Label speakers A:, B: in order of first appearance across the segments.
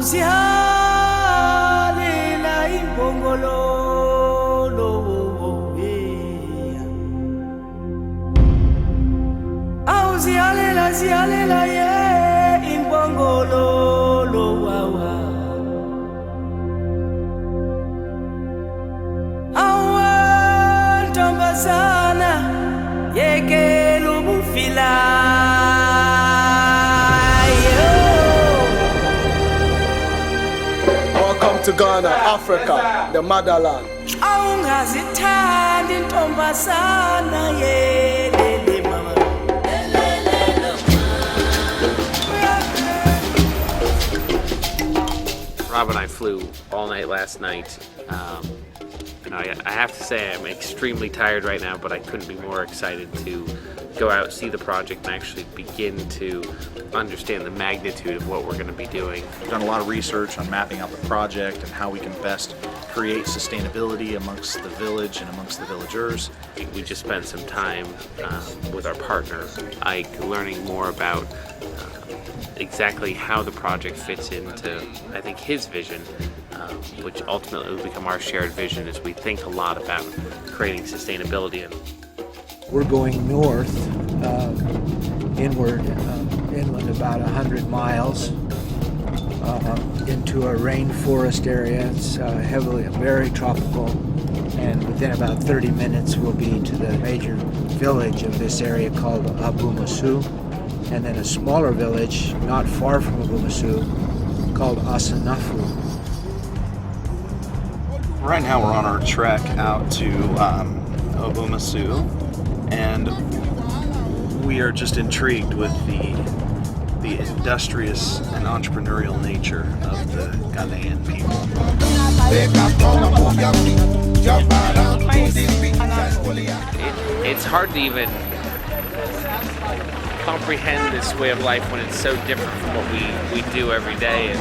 A: Awuzihalela imbongololo, awuzihalela zihalela ye imbongololo wawa. Awantombazana yekela ubufila.
B: To Ghana, Africa, the motherland.
A: Awungazithandi intombazana yelele mama.
C: Rob and I flew all night last night. I have to say I'm extremely tired right now, but I couldn't be more excited to go out, see the project, and actually begin to understand the magnitude of what we're going to be doing.
D: We've done a lot of research on mapping out the project and how we can best create sustainability amongst the village and amongst the villagers.
C: We just spent some time with our partner, Ike, learning more about exactly how the project fits into, I think, his vision, which ultimately will become our shared vision as we think a lot about creating sustainability.
E: We're going north, inland about 100 miles into a rainforest area. It's very tropical, and within about 30 minutes we'll be to the major village of this area called Abumasu, and then a smaller village not far from Abumasu called Asunafo.
D: Right now we're on our trek out to Abumasu, and we are just intrigued with the industrious and entrepreneurial nature of the Ghanaian people.
C: It's hard to even comprehend this way of life when it's so different from what we do every day.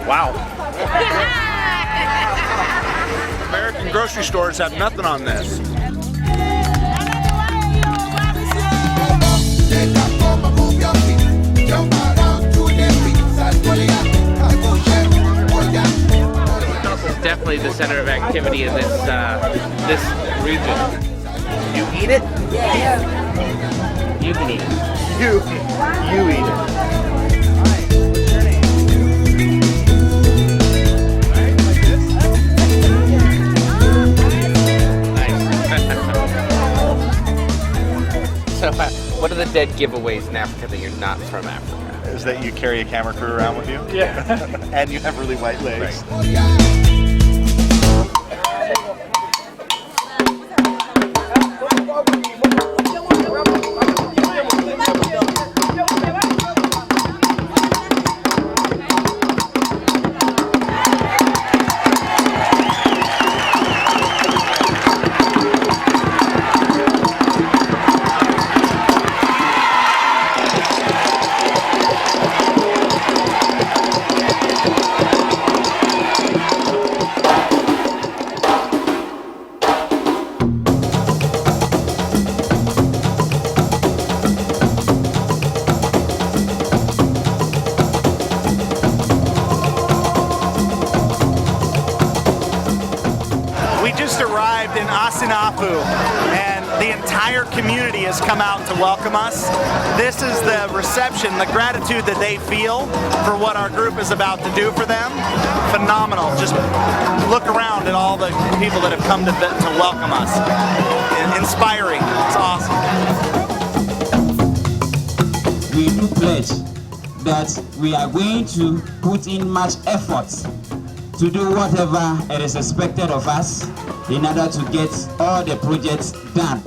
D: Wow. American grocery stores have nothing on this.
C: This is definitely the center of activity in this region.
D: You eat it?
C: Yeah. You can eat it.
D: You eat it.
C: So, what are the dead giveaways in Africa that you're not from Africa?
D: Is that you carry a camera crew around with you?
C: Yeah.
D: And you have really white legs.
C: Right.
D: Arrived in Asunafo, and the entire community has come out to welcome us. This is the reception, the gratitude that they feel for what our group is about to do for them. Phenomenal. Just look around at all the people that have come to welcome us. Inspiring. It's awesome.
F: We do pledge that we are going to put in much effort to do whatever it is expected of us in order to get all the projects done.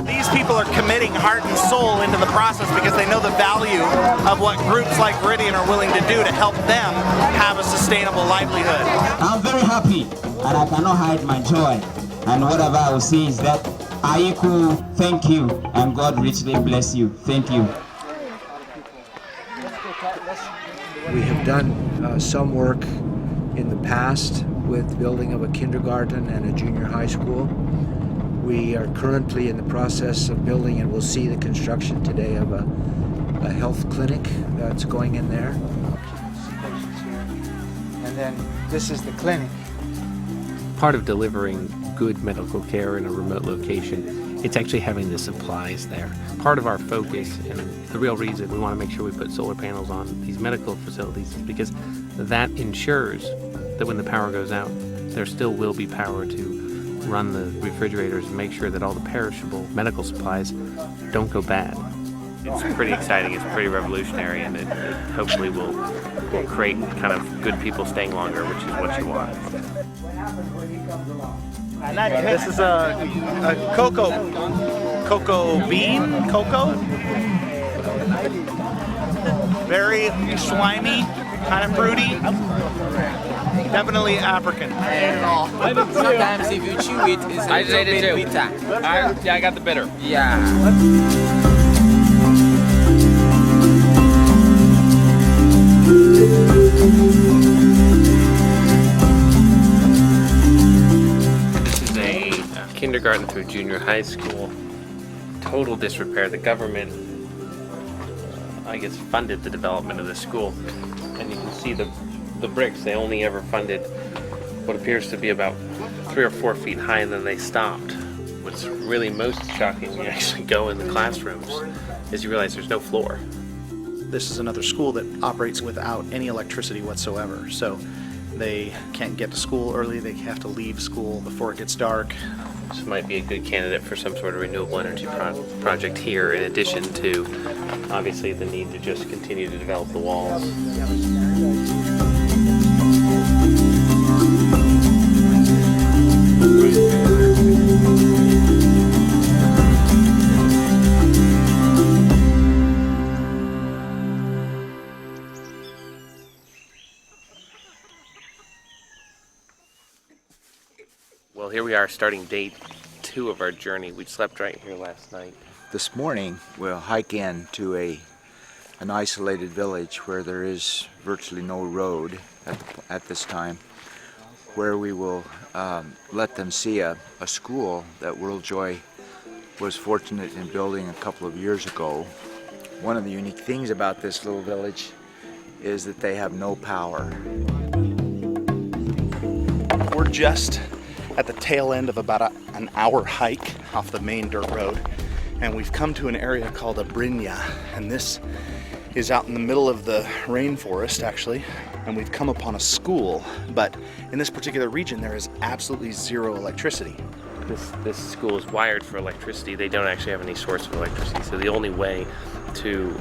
D: These people are committing heart and soul into the process because they know the value of what groups like Viridian are willing to do to help them have a sustainable livelihood.
F: I'm very happy and I cannot hide my joy. And whatever I will say is that Ayeku, thank you, and God richly bless you. Thank you.
E: We have done some work in the past with the building of a kindergarten and a junior high school. We are currently in the process of building, and we'll see the construction today, of a health clinic that's going in there. And then this is the clinic.
C: Part of delivering good medical care in a remote location, it's actually having the supplies there. Part of our focus, and the real reason we want to make sure we put solar panels on these medical facilities, is because that ensures that when the power goes out, there still will be power to run the refrigerators and make sure that all the perishable medical supplies don't go bad. It's pretty exciting, it's pretty revolutionary, and it hopefully will create kind of good people staying longer, which is what you want.
D: This is a cocoa bean, very slimy, kind of fruity, definitely African.
G: Sometimes if you chew it, it's a little bit bitter.
C: I got the bitter.
G: Yeah.
C: This is a kindergarten through junior high school. Total disrepair. The government, I guess, funded the development of the school. And you can see the bricks. They only ever funded what appears to be about 3 or 4 feet high, and then they stopped. What's really most shocking when you actually go in the classrooms is you realize there's no floor.
D: This is another school that operates without any electricity whatsoever. So they can't get to school early. They have to leave school before it gets dark.
C: This might be a good candidate for some sort of renewable energy project here, in addition to obviously the need to just continue to develop the walls. Well, here we are starting day 2 of our journey. We slept right here last night.
E: This morning we'll hike in to an isolated village where there is virtually no road at this time, where we will let them see a school that WorldJoy was fortunate in building a couple of years ago. One of the unique things about this little village is that they have no power.
D: We're just at the tail end of about an hour hike off the main dirt road, and we've come to an area called Abrinya, and this is out in the middle of the rainforest actually, and we've come upon a school, but in this particular region there is absolutely zero electricity.
C: This school is wired for electricity. They don't actually have any source of electricity, so the only way to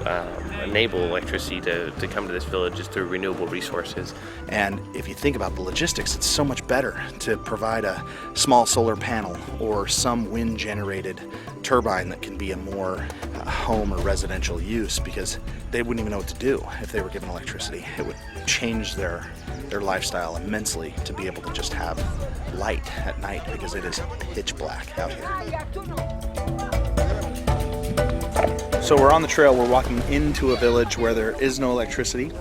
C: enable electricity to come to this village is through renewable resources.
D: And if you think about the logistics, it's so much better to provide a small solar panel or some wind generated turbine that can be a more home or residential use, because they wouldn't even know what to do if they were given electricity. It would change their lifestyle immensely to be able to just have light at night, because it is pitch black out here. So we're on the trail, we're walking into a village where there is no electricity.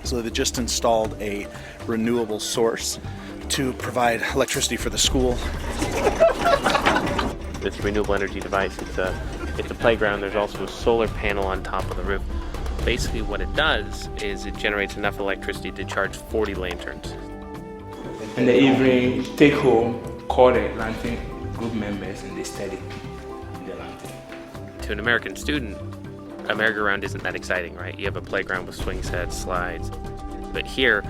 D: So they just installed a renewable source to provide electricity for the school.
C: This renewable energy device, it's a playground. There's also a solar panel on top of the roof. Basically what it does is it generates enough electricity to charge 40 lanterns.
H: In the evening, take home, call the lantern group members, and they study the lantern.
C: To an American student, a merry-go-round isn't that exciting, right? You have a playground with swing sets, slides. But here,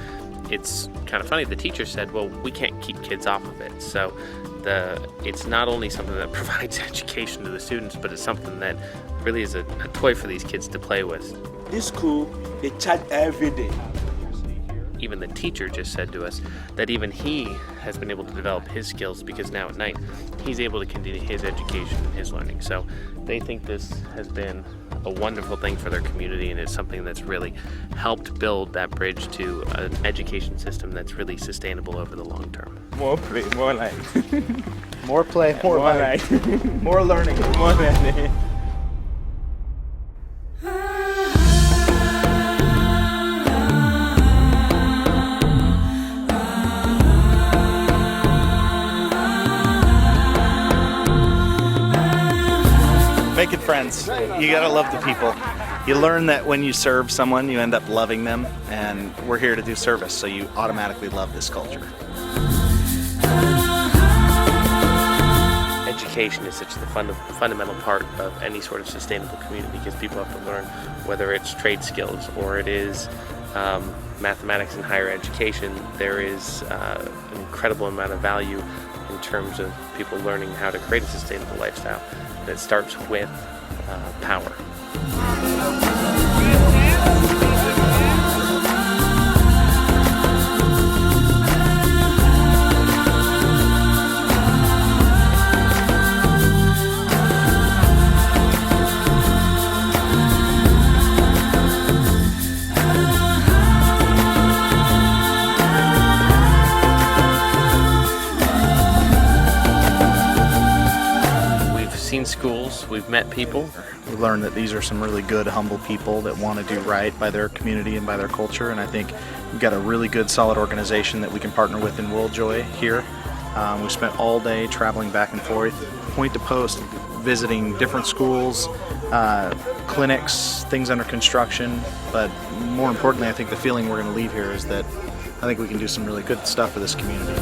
C: it's kind of funny. The teacher said, well, we can't keep kids off of it. So it's not only something that provides education to the students, but it's something that really is a toy for these kids to play with.
H: This school, they charge every day.
C: Even the teacher just said to us that even he has been able to develop his skills, because now at night he's able to continue his education and his learning. So they think this has been a wonderful thing for their community, and it's something that's really helped build that bridge to an education system that's really sustainable over the long term.
H: More play, more light.
D: More play, more light, more learning.
H: More learning.
D: making friends. You gotta love the people. You learn that when you serve someone, you end up loving them, and we're here to do service, so you automatically love this culture.
C: Education is such the fundamental part of any sort of sustainable community, because people have to learn, whether it's trade skills or it is mathematics and higher education. There is an incredible amount of value in terms of people learning how to create a sustainable lifestyle. And it starts with power. Seen schools, we've met people.
D: We learned that these are some really good, humble people that want to do right by their community and by their culture, and I think we've got a really good, solid organization that we can partner with in World Joy here. We spent all day traveling back and forth, point to post, visiting different schools, clinics, things under construction, but more importantly, I think the feeling we're going to leave here is that I think we can do some really good stuff for this community.